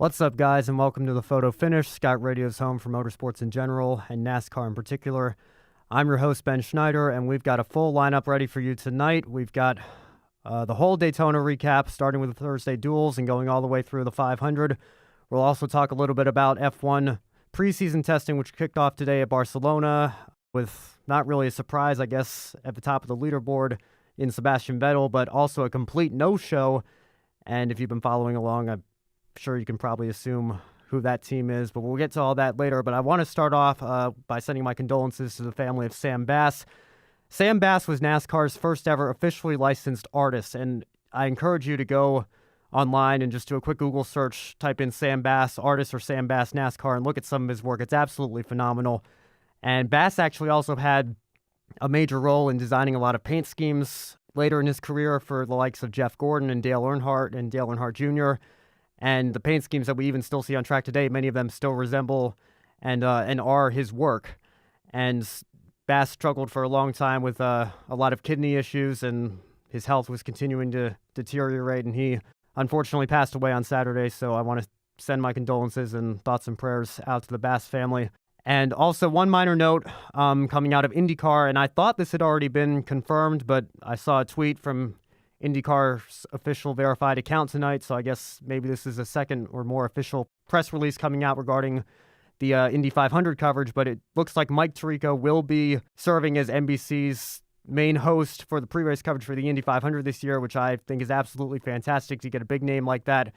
What's up, guys, and welcome to the Photo Finish, Scot Radio's home for motorsports in general and NASCAR in particular. I'm your host, Ben Schneider, and we've got a full lineup ready for you tonight. We've got the whole Daytona recap, starting with the Thursday duels and going all the way through the 500. We'll also talk a little bit about F1 preseason testing, which kicked off today at Barcelona, with not really a surprise, I guess, at the top of the leaderboard in Sebastian Vettel, but also a complete no-show. And if you've been following along, I'm sure you can probably assume who that team is, but we'll get to all that later. But I want to start off by sending my condolences to the family of Sam Bass. Sam Bass was NASCAR's first ever officially licensed artist, and I encourage you to go online and just do a quick Google search, type in Sam Bass artist or Sam Bass NASCAR, and look at some of his work. It's absolutely phenomenal. And Bass actually also had a major role in designing a lot of paint schemes later in his career for the likes of Jeff Gordon and Dale Earnhardt Jr., and the paint schemes that we even still see on track today, many of them still resemble and are his work. And Bass struggled for a long time with a lot of kidney issues, and his health was continuing to deteriorate, and he unfortunately passed away on Saturday. So I want to send my condolences and thoughts and prayers out to the Bass family. And also one minor note coming out of IndyCar, and I thought this had already been confirmed, but I saw a tweet from IndyCar's official verified account tonight, so I guess maybe this is a second or more official press release coming out regarding the Indy 500 coverage, but it looks like Mike Tirico will be serving as NBC's main host for the pre-race coverage for the Indy 500 this year, which I think is absolutely fantastic to get a big name like that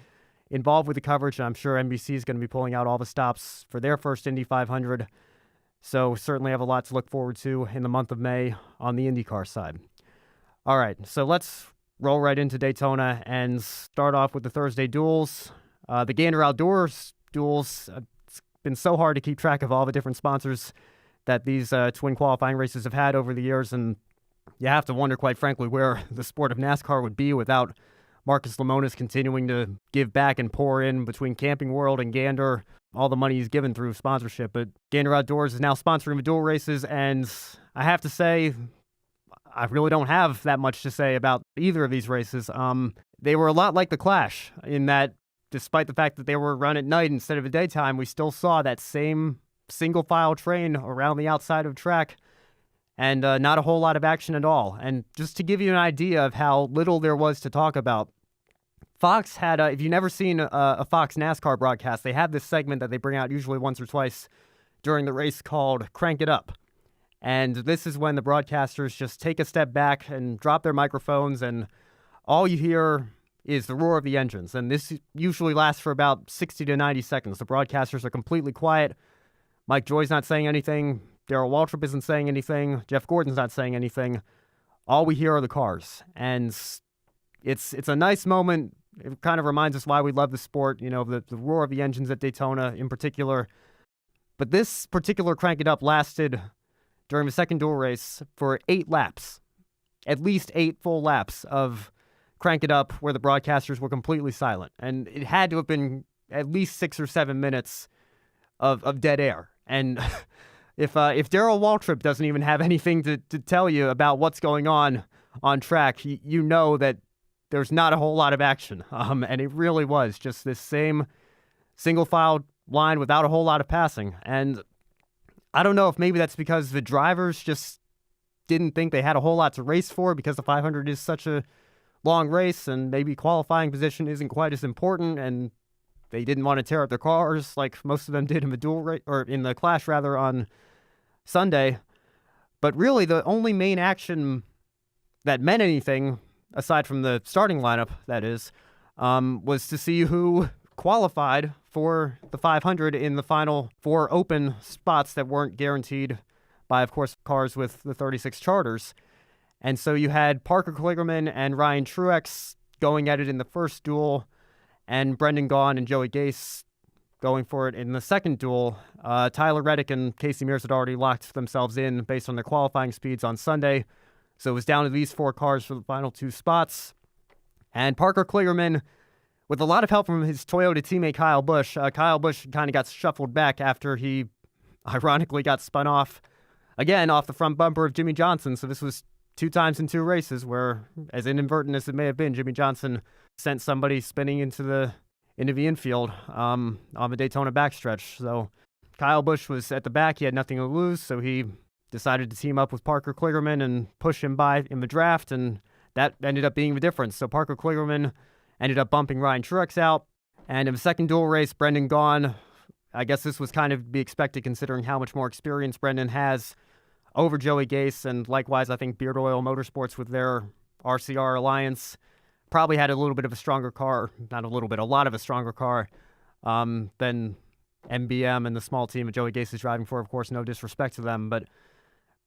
involved with the coverage, and I'm sure NBC is going to be pulling out all the stops for their first Indy 500, so certainly have a lot to look forward to in the month of May on the IndyCar side. All right, so let's roll right into Daytona and start off with the Thursday duels. The Gander Outdoors duels, it's been so hard to keep track of all the different sponsors that these twin qualifying races have had over the years, and you have to wonder, quite frankly, where the sport of NASCAR would be without Marcus Lemonis continuing to give back and pour in between Camping World and Gander, all the money he's given through sponsorship. But Gander Outdoors is now sponsoring the dual races, and I have to say, I really don't have that much to say about either of these races. They were a lot like the Clash in that, despite the fact that they were run at night instead of at daytime, we still saw that same single-file train around the outside of track and not a whole lot of action at all. And just to give you an idea of how little there was to talk about, Fox had, if you've never seen a Fox NASCAR broadcast, they have this segment that they bring out usually once or twice during the race called Crank It Up. And this is when the broadcasters just take a step back and drop their microphones, and all you hear is the roar of the engines. And this usually lasts for about 60 to 90 seconds. The broadcasters are completely quiet. Mike Joy's not saying anything. Darrell Waltrip isn't saying anything. Jeff Gordon's not saying anything. All we hear are the cars. And it's a nice moment. It kind of reminds us why we love the sport, you know, the roar of the engines at Daytona in particular. But this particular Crank It Up lasted during the second dual race for 8 laps, at least 8 full laps of Crank It Up where the broadcasters were completely silent. And it had to have been at least 6 or 7 minutes of dead air. And if Darrell Waltrip doesn't even have anything to tell you about what's going on track, you know that there's not a whole lot of action. And it really was just this same single-file line without a whole lot of passing. And I don't know if maybe that's because the drivers just didn't think they had a whole lot to race for because the 500 is such a long race, and maybe qualifying position isn't quite as important, and they didn't want to tear up their cars like most of them did in the dual race, or in the Clash rather, on Sunday. But really, the only main action that meant anything, aside from the starting lineup, that is, was to see who qualified for the 500 in the final 4 open spots that weren't guaranteed by, of course, cars with the 36 charters. And so you had Parker Kligerman and Ryan Truex going at it in the first duel, and Brendan Gaughan and Joey Gase going for it in the second duel. Tyler Reddick and Casey Mears had already locked themselves in based on their qualifying speeds on Sunday, so it was down to these 4 cars for the final 2 spots. And Parker Kligerman, with a lot of help from his Toyota teammate Kyle Busch kind of got shuffled back after he ironically got spun off again off the front bumper of Jimmy Johnson. So this was 2 times in 2 races where, as inadvertent as it may have been, Jimmy Johnson sent somebody spinning into the into the infield on the Daytona backstretch. So Kyle Busch was at the back. He had nothing to lose, so he decided to team up with Parker Kligerman and push him by in the draft, and that ended up being the difference. So Parker Kligerman ended up bumping Ryan Truex out. And in the second dual race, Brendan Gaughan, I guess this was kind of to be expected considering how much more experience Brendan has over Joey Gase, and likewise, I think Beard Oil Motorsports with their RCR alliance probably had a little bit of a stronger car, not a little bit, a lot of a stronger car than MBM and the small team that Joey Gase is driving for. Of course, no disrespect to them, but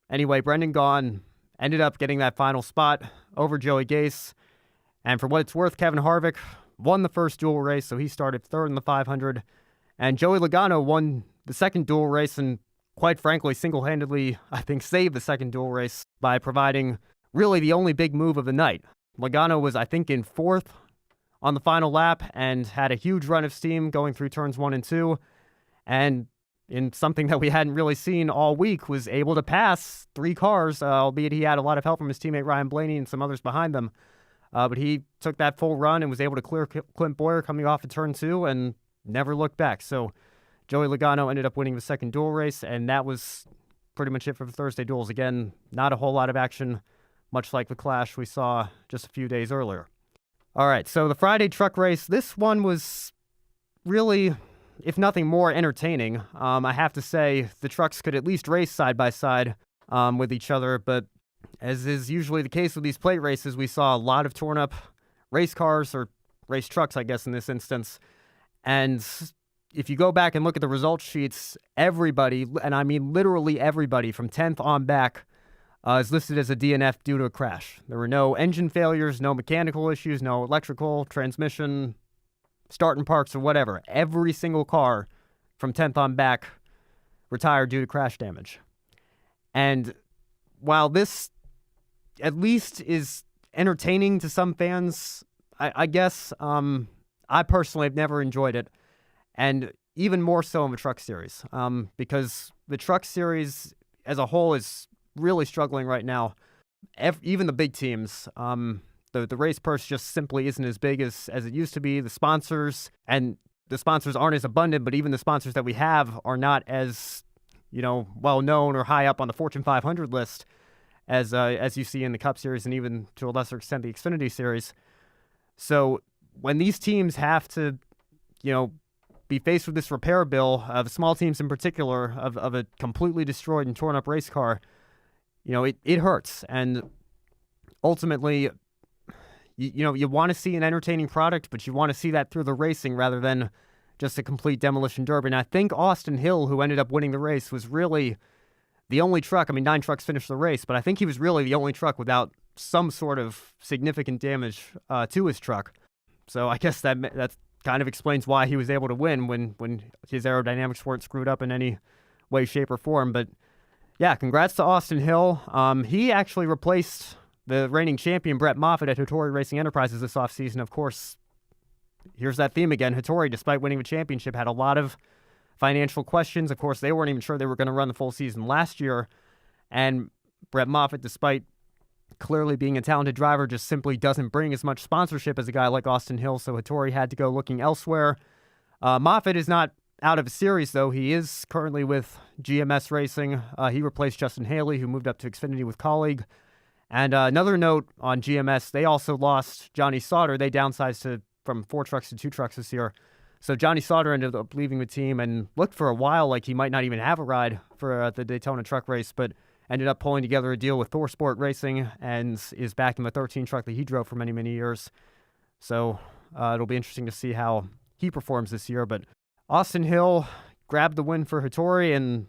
anyway, Brendan Gaughan ended up getting that final spot over Joey Gase, and for what it's worth, Kevin Harvick won the first dual race, so he started third in the 500, and Joey Logano won the second dual race and quite frankly, single-handedly, I think, saved the second dual race by providing really the only big move of the night. Logano was, I think, in fourth on the final lap and had a huge run of steam going through turns 1 and 2, and in something that we hadn't really seen all week, was able to pass 3 cars, albeit he had a lot of help from his teammate Ryan Blaney and some others behind them. But he took that full run and was able to clear Clint Bowyer coming off of turn 2 and never looked back. So Joey Logano ended up winning the second dual race, and that was pretty much it for the Thursday duels. Again, not a whole lot of action, much like the clash we saw just a few days earlier. All right, so the Friday truck race, this one was really, if nothing more, entertaining. I have to say, the trucks could at least race side by side with each other, but as is usually the case with these plate races, we saw a lot of torn up race cars, or race trucks, I guess, in this instance. And if you go back and look at the results sheets, everybody, and I mean literally everybody from 10th on back, is listed as a DNF due to a crash. There were no engine failures, no mechanical issues, no electrical, transmission, starting parks, or whatever. Every single car from 10th on back retired due to crash damage. And while this at least is entertaining to some fans, I guess I personally have never enjoyed it. And even more so in the truck series, because the truck series as a whole is really struggling right now. Even the big teams, the race purse just simply isn't as big as it used to be. The sponsors aren't as abundant, but even the sponsors that we have are not as, well known or high up on the Fortune 500 list as you see in the Cup Series and even to a lesser extent the Xfinity Series. So when these teams have to, be faced with this repair bill, of small teams in particular, of a completely destroyed and torn up race car, it hurts. And ultimately, you want to see an entertaining product, but you want to see that through the racing rather than just a complete demolition derby. And I think Austin Hill, who ended up winning the race, was really the only truck. I mean, 9 trucks finished the race, but I think he was really the only truck without some sort of significant damage to his truck. So I guess that kind of explains why he was able to win when his aerodynamics weren't screwed up in any way, shape, or form. But yeah, congrats to Austin Hill. He actually replaced the reigning champion Brett Moffitt at Hattori Racing Enterprises this offseason. Of course, here's that theme again. Hattori, despite winning the championship, had a lot of financial questions. Of course, they weren't even sure they were going to run the full season last year. And Brett Moffitt, despite clearly being a talented driver, just simply doesn't bring as much sponsorship as a guy like Austin Hill, so Hattori had to go looking elsewhere. Moffitt is not out of a series, though. He is currently with GMS Racing. He replaced Justin Haley, who moved up to Xfinity with colleague. And another note on GMS, they also lost Johnny Sauter. They downsized from 4 trucks to 2 trucks this year. So Johnny Sauter ended up leaving the team and looked for a while like he might not even have a ride for the Daytona truck race, but ended up pulling together a deal with Thor Sport Racing and is back in the 13 truck that he drove for many, many years. So it'll be interesting to see how he performs this year. But Austin Hill grabbed the win for Hattori, and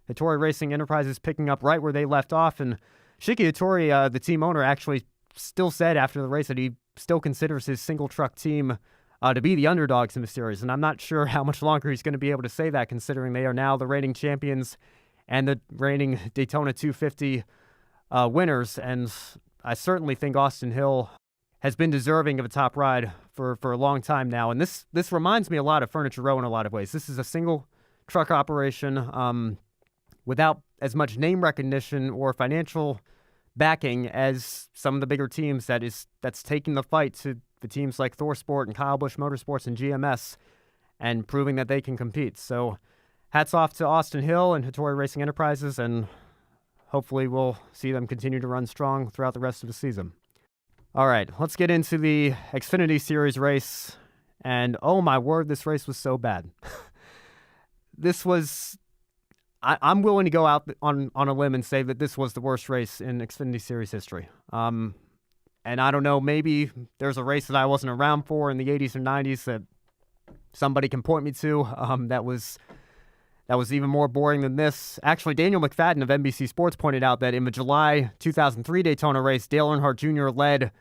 Hattori Racing Enterprises picking up right where they left off. And Shiki Hattori, the team owner, actually still said after the race that he still considers his single truck team to be the underdogs in the series. And I'm not sure how much longer he's going to be able to say that, considering they are now the reigning champions and the reigning Daytona 250 winners. And I certainly think Austin Hill has been deserving of a top ride for a long time now. And this reminds me a lot of Furniture Row in a lot of ways. This is a single truck operation without as much name recognition or financial backing as some of the bigger teams that's taking the fight to the teams like ThorSport and Kyle Busch Motorsports and GMS and proving that they can compete. So hats off to Austin Hill and Hattori Racing Enterprises, and hopefully we'll see them continue to run strong throughout the rest of the season. All right, let's get into the Xfinity Series race. And oh my word, this race was so bad. This was... I'm willing to go out on a limb and say that this was the worst race in Xfinity Series history. And I don't know, maybe there's a race that I wasn't around for in the 80s or 90s that somebody can point me to that was even more boring than this. Actually, Daniel McFadden of NBC Sports pointed out that in the July 2003 Daytona race, Dale Earnhardt Jr. led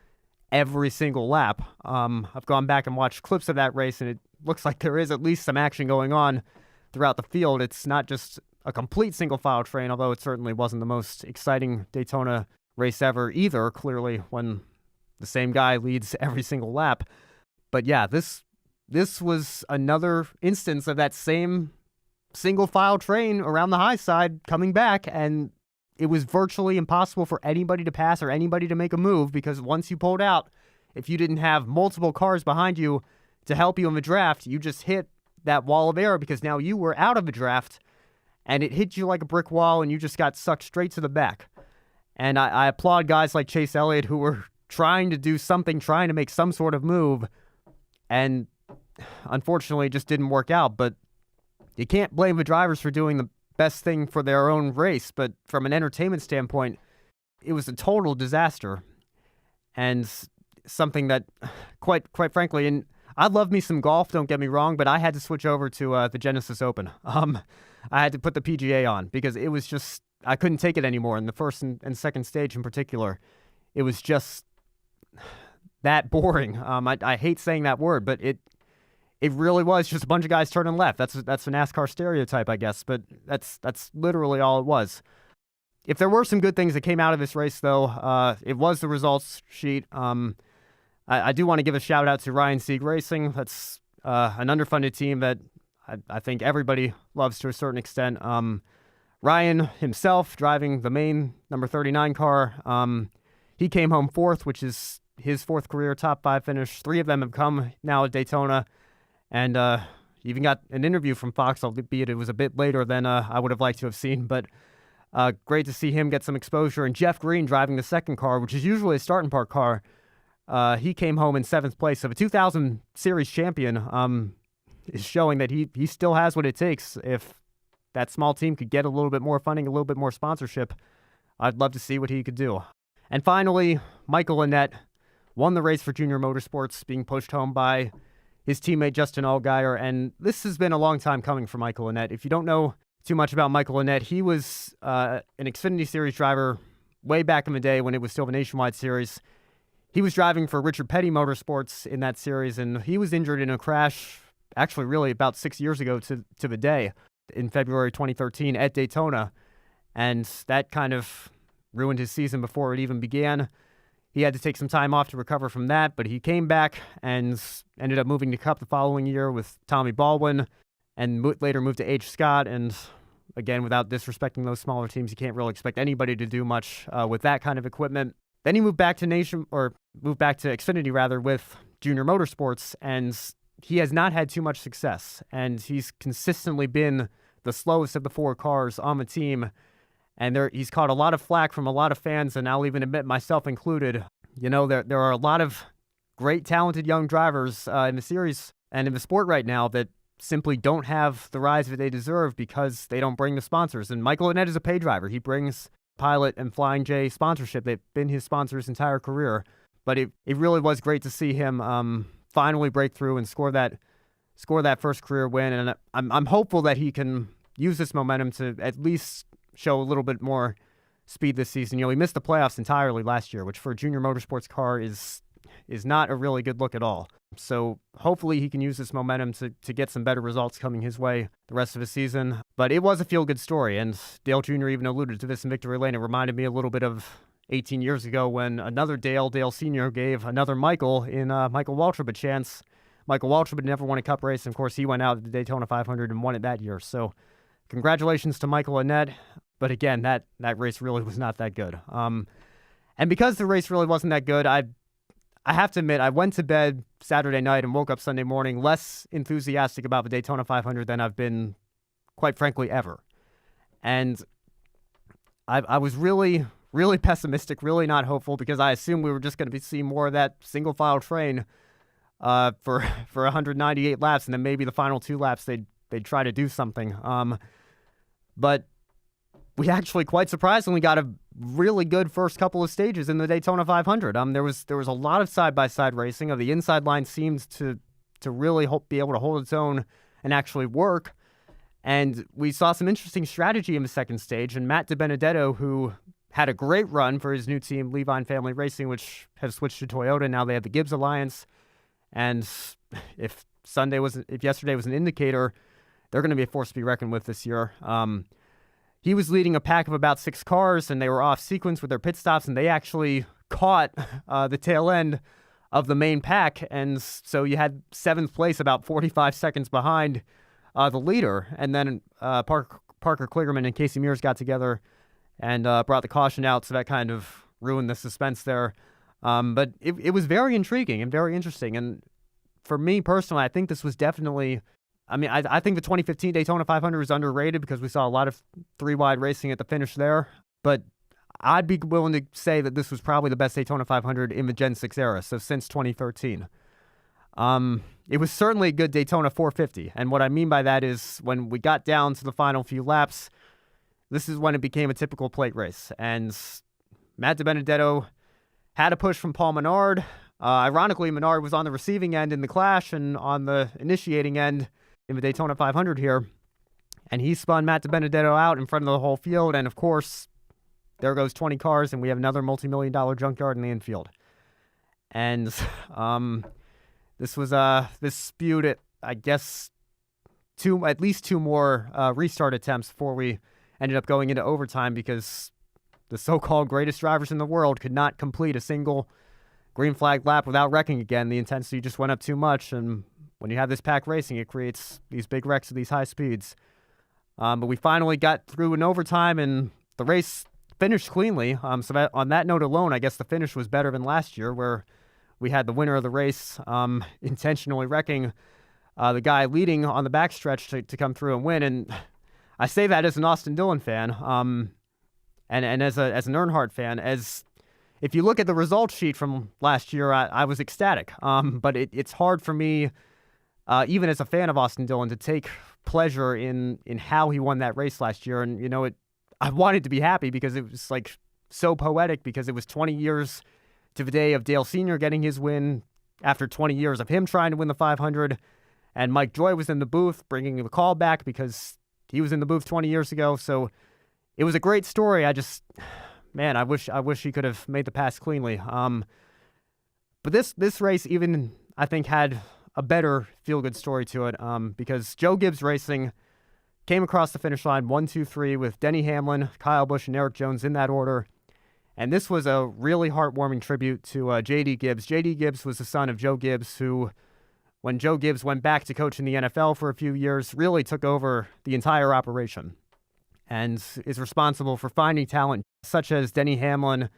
every single lap. I've gone back and watched clips of that race, and it looks like there is at least some action going on throughout the field. It's not just a complete single-file train, although it certainly wasn't the most exciting Daytona race ever either, clearly, when the same guy leads every single lap. But yeah, this was another instance of that same single-file train around the high side coming back, and it was virtually impossible for anybody to pass or anybody to make a move, because once you pulled out, if you didn't have multiple cars behind you to help you in the draft, you just hit that wall of air because now you were out of the draft, and it hit you like a brick wall, and you just got sucked straight to the back. And I applaud guys like Chase Elliott who were trying to do something, trying to make some sort of move, and unfortunately it just didn't work out. But you can't blame the drivers for doing the best thing for their own race, but from an entertainment standpoint, it was a total disaster. And something that, quite frankly, and I love me some golf, don't get me wrong, but I had to switch over to the Genesis Open. I had to put the PGA on because it was just, I couldn't take it anymore. In the first and second stage in particular, it was just that boring. I hate saying that word, but it really was just a bunch of guys turning left. That's a NASCAR stereotype, I guess, but that's literally all it was. If there were some good things that came out of this race, though, it was the results sheet. I do want to give a shout out to Ryan Sieg Racing. That's an underfunded team that I think everybody loves to a certain extent. Ryan himself driving the main number 39 car. He came home fourth, which is his fourth career top 5 finish. 3 of them have come now at Daytona. And even got an interview from Fox, albeit it was a bit later than I would have liked to have seen. But great to see him get some exposure. And Jeff Green driving the second car, which is usually a starting park car. He came home in 7th place. So the 2000 Series champion is showing that he still has what it takes. If that small team could get a little bit more funding, a little bit more sponsorship, I'd love to see what he could do. And finally, Michael Annett won the race for Junior Motorsports, being pushed home by his teammate Justin Allgaier. And this has been a long time coming for Michael Annett. If you don't know too much about Michael Annett, he was an Xfinity Series driver way back in the day when it was still the Nationwide Series. He was driving for Richard Petty Motorsports in that series, and he was injured in a crash, actually really about 6 years ago to the day, in February 2013 at Daytona. And that kind of ruined his season before it even began. He had to take some time off to recover from that, but he came back and ended up moving to Cup the following year with Tommy Baldwin, and later moved to H. Scott. And again, without disrespecting those smaller teams, you can't really expect anybody to do much with that kind of equipment. Then he moved back to Xfinity rather with Junior Motorsports, and he has not had too much success. And he's consistently been the slowest of the 4 cars on the team. And he's caught a lot of flack from a lot of fans, and I'll even admit myself included. You know, there are a lot of great, talented young drivers in the series and in the sport right now that simply don't have the rise that they deserve because they don't bring the sponsors. And Michael Annett is a pay driver. He brings Pilot and Flying J sponsorship. They've been his sponsor his entire career. But it really was great to see him finally break through and score that first career win. And I'm hopeful that he can use this momentum to at least show a little bit more speed this season. You know, he missed the playoffs entirely last year, which for a Junior Motorsports car is not a really good look at all. So hopefully he can use this momentum to get some better results coming his way the rest of the season. But it was a feel-good story, and Dale Jr. even alluded to this in Victory Lane. It reminded me a little bit of 18 years ago when another Dale Sr. gave another Michael in Michael Waltrip a chance. Michael Waltrip had never won a Cup race, and of course he went out at the Daytona 500 and won it that year. So congratulations to Michael Annett. But again, that race really was not that good. And because the race really wasn't that good, I have to admit, I went to bed Saturday night and woke up Sunday morning less enthusiastic about the Daytona 500 than I've been, quite frankly, ever. And I was really, really pessimistic, really not hopeful, because I assumed we were just going to see more of that single-file train for 198 laps, and then maybe the final 2 laps they'd try to do something. But we actually, quite surprisingly, got a really good first couple of stages in the Daytona 500. There was a lot of side-by-side racing. The inside line seemed to really be able to hold its own and actually work. And we saw some interesting strategy in the second stage. And Matt DiBenedetto, who had a great run for his new team, Levine Family Racing, which has switched to Toyota. Now they have the Gibbs Alliance. And if yesterday was an indicator, they're going to be a force to be reckoned with this year. He was leading a pack of about 6 cars, and they were off sequence with their pit stops, and they actually caught the tail end of the main pack. And so you had 7th place about 45 seconds behind the leader. And then Parker Kligerman and Casey Mears got together and brought the caution out, so that kind of ruined the suspense there. But it was very intriguing and very interesting. And for me personally, I think this was definitely... I think the 2015 Daytona 500 is underrated because we saw a lot of 3-wide racing at the finish there. But I'd be willing to say that this was probably the best Daytona 500 in the Gen 6 era, so since 2013. It was certainly a good Daytona 450. And what I mean by that is when we got down to the final few laps, this is when it became a typical plate race. And Matt DiBenedetto had a push from Paul Menard. Ironically, Menard was on the receiving end in the clash and on the initiating end in the Daytona 500 here, and he spun Matt DiBenedetto out in front of the whole field, and of course, there goes 20 cars, and we have another multi-million-dollar junkyard in the infield. And this spewed it, I guess, at least 2 more restart attempts before we ended up going into overtime, because the so-called greatest drivers in the world could not complete a single green flag lap without wrecking again. The intensity just went up too much, and when you have this pack racing, it creates these big wrecks at these high speeds. But we finally got through in overtime, and the race finished cleanly. So that, on that note alone, I guess the finish was better than last year, where we had the winner of the race intentionally wrecking the guy leading on the backstretch to come through and win. And I say that as an Austin Dillon fan, and as an Earnhardt fan. If you look at the results sheet from last year, I was ecstatic. But it's hard for me, even as a fan of Austin Dillon, to take pleasure in how he won that race last year. And, I wanted to be happy because it was so poetic, because it was 20 years to the day of Dale Sr. getting his win after 20 years of him trying to win the 500. And Mike Joy was in the booth bringing the call back because he was in the booth 20 years ago. So it was a great story. I wish he could have made the pass cleanly. But this race even, I think, had a better feel-good story to it, because Joe Gibbs Racing came across the finish line 1, 2, 3 with Denny Hamlin, Kyle Busch, and Eric Jones in that order. And this was a really heartwarming tribute to J.D. Gibbs. J.D. Gibbs was the son of Joe Gibbs, who, when Joe Gibbs went back to coach in the NFL for a few years, really took over the entire operation and is responsible for finding talent such as Denny Hamlin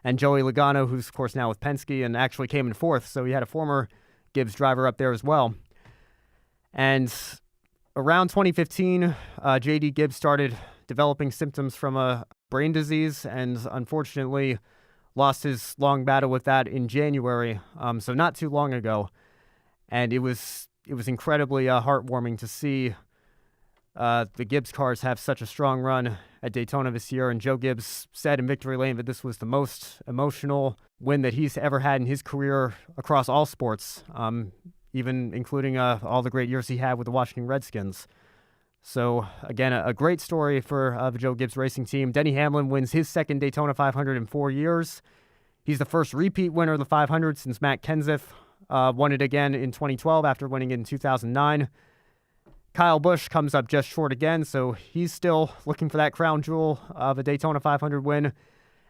and Joey Logano, who's, of course, now with Penske and actually came in 4th. So he had a former Gibbs driver up there as well. And around 2015, J.D. Gibbs started developing symptoms from a brain disease and unfortunately lost his long battle with that in January, so not too long ago. And it was incredibly heartwarming to see the Gibbs cars have such a strong run at Daytona this year. And Joe Gibbs said in Victory Lane that this was the most emotional win that he's ever had in his career across all sports, even including all the great years he had with the Washington Redskins. So, again, a great story for the Joe Gibbs Racing team. Denny Hamlin wins his second Daytona 500 in 4 years. He's the first repeat winner of the 500 since Matt Kenseth won it again in 2012 after winning it in 2009. Kyle Busch comes up just short again, so he's still looking for that crown jewel of a Daytona 500 win.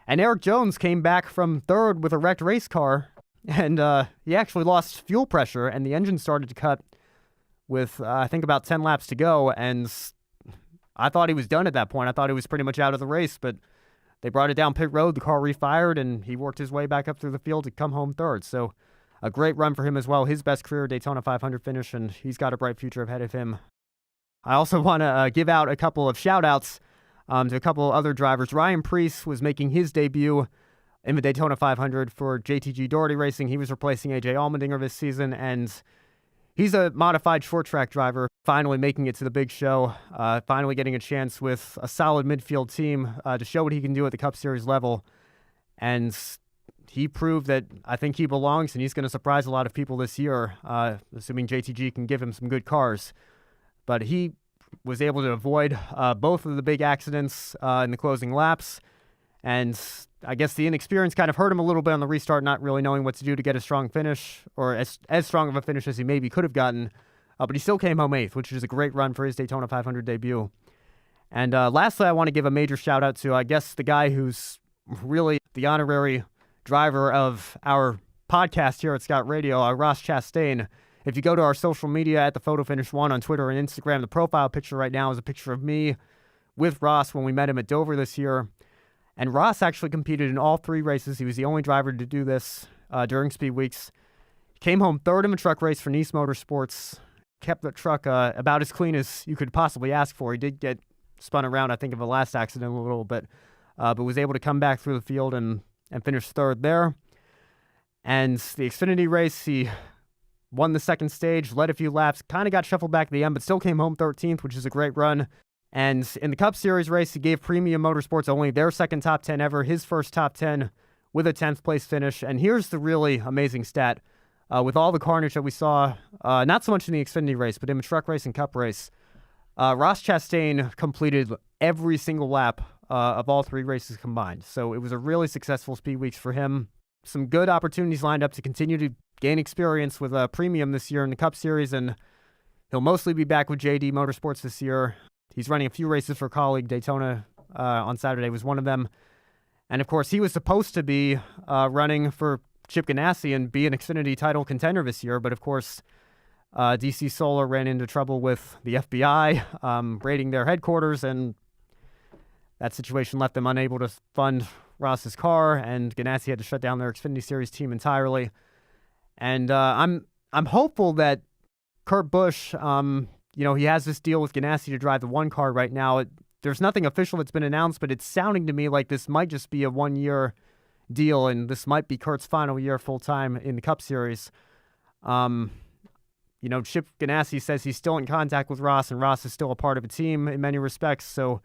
And Eric Jones came back from 3rd with a wrecked race car, and he actually lost fuel pressure, and the engine started to cut with, I think, about 10 laps to go, and I thought he was done at that point. I thought he was pretty much out of the race, but they brought it down pit road, the car refired, and he worked his way back up through the field to come home third. So a great run for him as well. His best career Daytona 500 finish, and he's got a bright future ahead of him. I also want to give out a couple of shout-outs to a couple other drivers. Ryan Preece was making his debut in the Daytona 500 for JTG Doherty Racing. He was replacing AJ Allmendinger this season, and he's a modified short-track driver, finally making it to the big show, finally getting a chance with a solid midfield team to show what he can do at the Cup Series level. And he proved that I think he belongs, and he's going to surprise a lot of people this year, assuming JTG can give him some good cars. But he was able to avoid both of the big accidents in the closing laps. And I guess the inexperience kind of hurt him a little bit on the restart, not really knowing what to do to get a strong finish, or as strong of a finish as he maybe could have gotten. But he still came home 8th, which is a great run for his Daytona 500 debut. And lastly, I want to give a major shout-out to, I guess, the guy who's really the honorary driver of our podcast here at Scot Radio, Ross Chastain. If you go to our social media at the Photo Finish 1 on Twitter and Instagram, the profile picture right now is a picture of me with Ross when we met him at Dover this year. And Ross actually competed in all 3 races. He was the only driver to do this during Speed Weeks. He came home 3rd in a truck race for Nice Motorsports. Kept the truck about as clean as you could possibly ask for. He did get spun around, I think, of the last accident a little bit, but was able to come back through the field and finish 3rd there. And the Xfinity race, he won the second stage, led a few laps, kind of got shuffled back at the end, but still came home 13th, which is a great run. And in the Cup Series race, he gave Premium Motorsports only their second top 10 ever, his first top 10 with a 10th place finish. And here's the really amazing stat. With all the carnage that we saw, not so much in the Xfinity race, but in the truck race and Cup race, Ross Chastain completed every single lap of all 3 races combined. So it was a really successful Speed Weeks for him. Some good opportunities lined up to continue to gain experience with Premium this year in the Cup Series, and he'll mostly be back with JD Motorsports this year. He's running a few races for a colleague. Daytona on Saturday was one of them. And, of course, he was supposed to be running for Chip Ganassi and be an Xfinity title contender this year. But, of course, DC Solar ran into trouble with the FBI raiding their headquarters, and that situation left them unable to fund Ross's car, and Ganassi had to shut down their Xfinity Series team entirely. And I'm hopeful that Kurt Busch, he has this deal with Ganassi to drive the 1 car right now. There's nothing official that's been announced, but it's sounding to me like this might just be a 1-year deal, and this might be Kurt's final year full-time in the Cup Series. Chip Ganassi says he's still in contact with Ross, and Ross is still a part of the team in many respects, so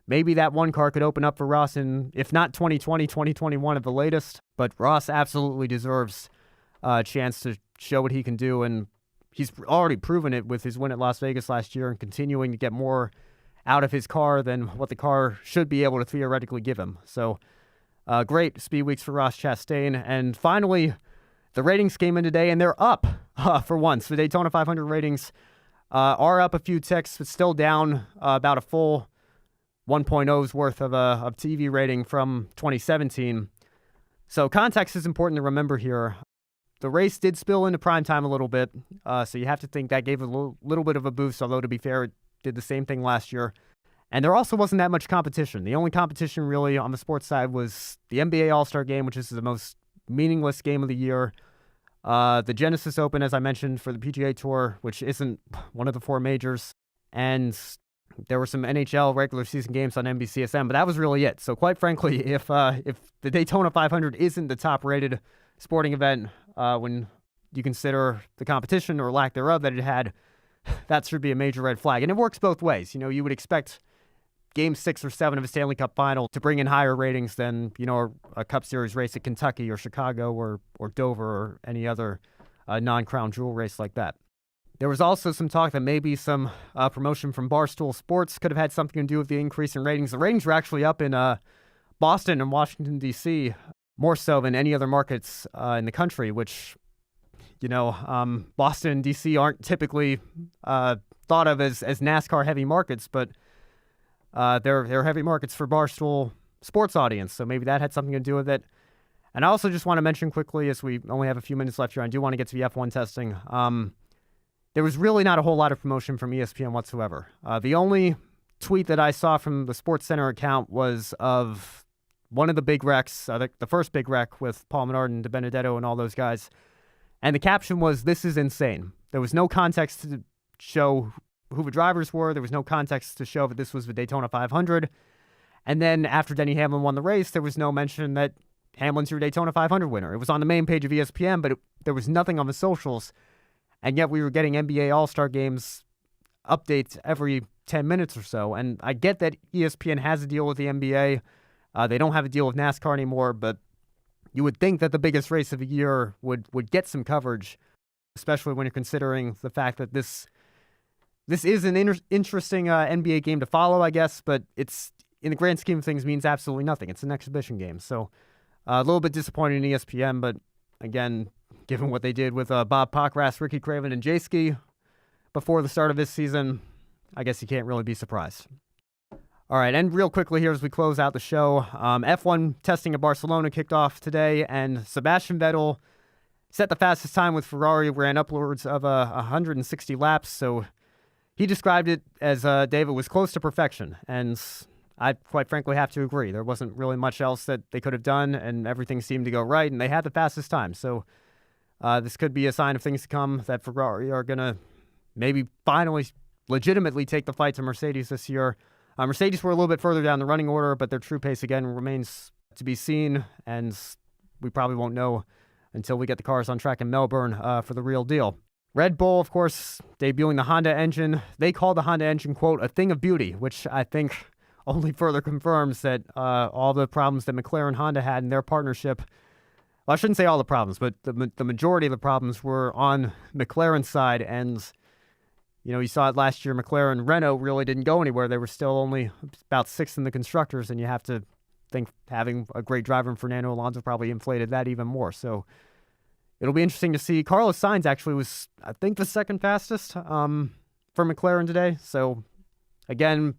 maybe that 1 car could open up for Ross in, if not 2020, 2021 at the latest. But Ross absolutely deserves a chance to show what he can do, and he's already proven it with his win at Las Vegas last year and continuing to get more out of his car than what the car should be able to theoretically give him. So great Speed Weeks for Ross Chastain. And finally, the ratings came in today, and they're up for once. The Daytona 500 ratings are up a few ticks, but still down about a full 1.0's worth of TV rating from 2017. So context is important to remember here. The race did spill into prime time a little bit, so you have to think that gave a little bit of a boost, although to be fair, it did the same thing last year. And there also wasn't that much competition. The only competition really on the sports side was the NBA All-Star Game, which is the most meaningless game of the year. The Genesis Open, as I mentioned, for the PGA Tour, which isn't one of the 4 majors. And there were some NHL regular season games on NBCSN, but that was really it. So quite frankly, if the Daytona 500 isn't the top-rated sporting event when you consider the competition or lack thereof that it had, that should be a major red flag. And it works both ways. You would expect Game 6 or 7 of a Stanley Cup final to bring in higher ratings than, a Cup Series race at Kentucky or Chicago or Dover or any other non-crown jewel race like that. There was also some talk that maybe some promotion from Barstool Sports could have had something to do with the increase in ratings. The ratings were actually up in Boston and Washington, D.C., more so than any other markets in the country, which, Boston and D.C. aren't typically thought of as NASCAR heavy markets, but they're heavy markets for Barstool Sports audience, so maybe that had something to do with it. And I also just want to mention quickly, as we only have a few minutes left here, I do want to get to the F1 testing. There was really not a whole lot of promotion from ESPN whatsoever. The only tweet that I saw from the SportsCenter account was of one of the big wrecks, the first big wreck with Paul Menard and DiBenedetto and all those guys. And the caption was, "This is insane." There was no context to show who the drivers were. There was no context to show that this was the Daytona 500. And then after Denny Hamlin won the race, there was no mention that Hamlin's your Daytona 500 winner. It was on the main page of ESPN, but there was nothing on the socials. And yet we were getting NBA All-Star Games updates every 10 minutes or so. And I get that ESPN has a deal with the NBA. They don't have a deal with NASCAR anymore, but you would think that the biggest race of the year would get some coverage, especially when you're considering the fact that this is an interesting NBA game to follow, I guess, but it's, in the grand scheme of things, means absolutely nothing. It's an exhibition game. So a little bit disappointing in ESPN, but again, given what they did with Bob Pockras, Ricky Craven, and J-Ski before the start of this season, I guess you can't really be surprised. All right, and real quickly here as we close out the show, F1 testing at Barcelona kicked off today, and Sebastian Vettel set the fastest time with Ferrari, ran upwards of 160 laps, so he described it as David was close to perfection, and I quite frankly have to agree. There wasn't really much else that they could have done, and everything seemed to go right, and they had the fastest time, so this could be a sign of things to come, that Ferrari are going to maybe finally legitimately take the fight to Mercedes this year. Mercedes were a little bit further down the running order, but their true pace again remains to be seen, and we probably won't know until we get the cars on track in Melbourne for the real deal. Red Bull, of course, debuting the Honda engine. They call the Honda engine, quote, a thing of beauty, which I think only further confirms that all the problems that McLaren and Honda had in their partnership, well, I shouldn't say all the problems, but the majority of the problems were on McLaren's side, and you saw it last year. McLaren and Renault really didn't go anywhere. They were still only about sixth in the constructors, and you have to think having a great driver in Fernando Alonso probably inflated that even more. So it'll be interesting to see. Carlos Sainz actually was, I think, the second fastest for McLaren today. So again,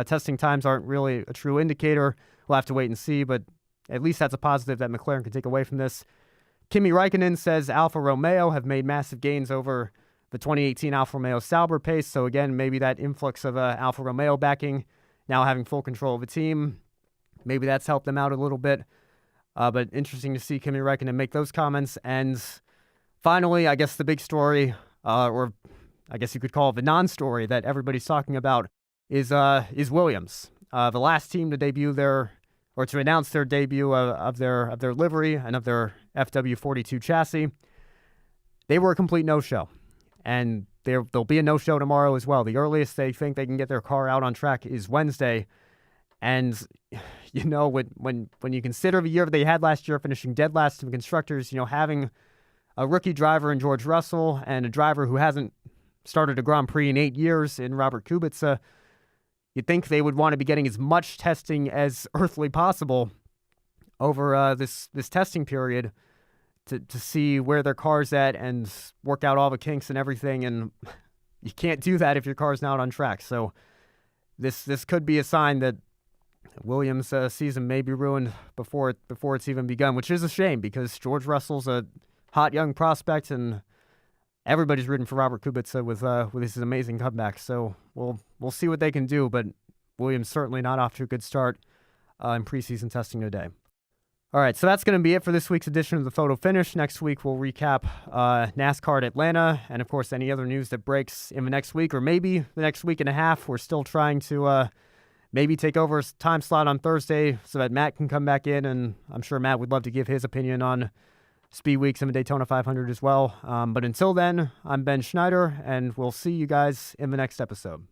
testing times aren't really a true indicator. We'll have to wait and see, but at least that's a positive that McLaren can take away from this. Kimi Räikkönen says Alfa Romeo have made massive gains over the 2018 Alfa Romeo Sauber pace. So again, maybe that influx of Alfa Romeo backing, now having full control of the team, maybe that's helped them out a little bit. But interesting to see Kimi Räikkönen make those comments. And finally, I guess the big story, or I guess you could call it the non-story that everybody's talking about, is Williams, the last team to debut to announce their debut of their livery and of their FW42 chassis. They were a complete no-show. And there'll be a no-show tomorrow as well. The earliest they think they can get their car out on track is Wednesday. And, when you consider the year that they had last year, finishing dead last in the constructors, having a rookie driver in George Russell and a driver who hasn't started a Grand Prix in 8 years in Robert Kubica, you'd think they would want to be getting as much testing as earthly possible over this testing period to see where their car's at and work out all the kinks and everything, and you can't do that if your car's not on track. So this could be a sign that Williams' season may be ruined before it's even begun, which is a shame because George Russell's a hot young prospect, and everybody's rooting for Robert Kubica with his amazing comeback. So we'll see what they can do, but Williams certainly not off to a good start in preseason testing today. All right, so that's going to be it for this week's edition of the Photo Finish. Next week, we'll recap NASCAR at Atlanta and, of course, any other news that breaks in the next week or maybe the next week and a half. We're still trying to maybe take over a time slot on Thursday so that Matt can come back in, and I'm sure Matt would love to give his opinion on Speed Weeks and the Daytona 500 as well. But until then, I'm Ben Schneider, and we'll see you guys in the next episode.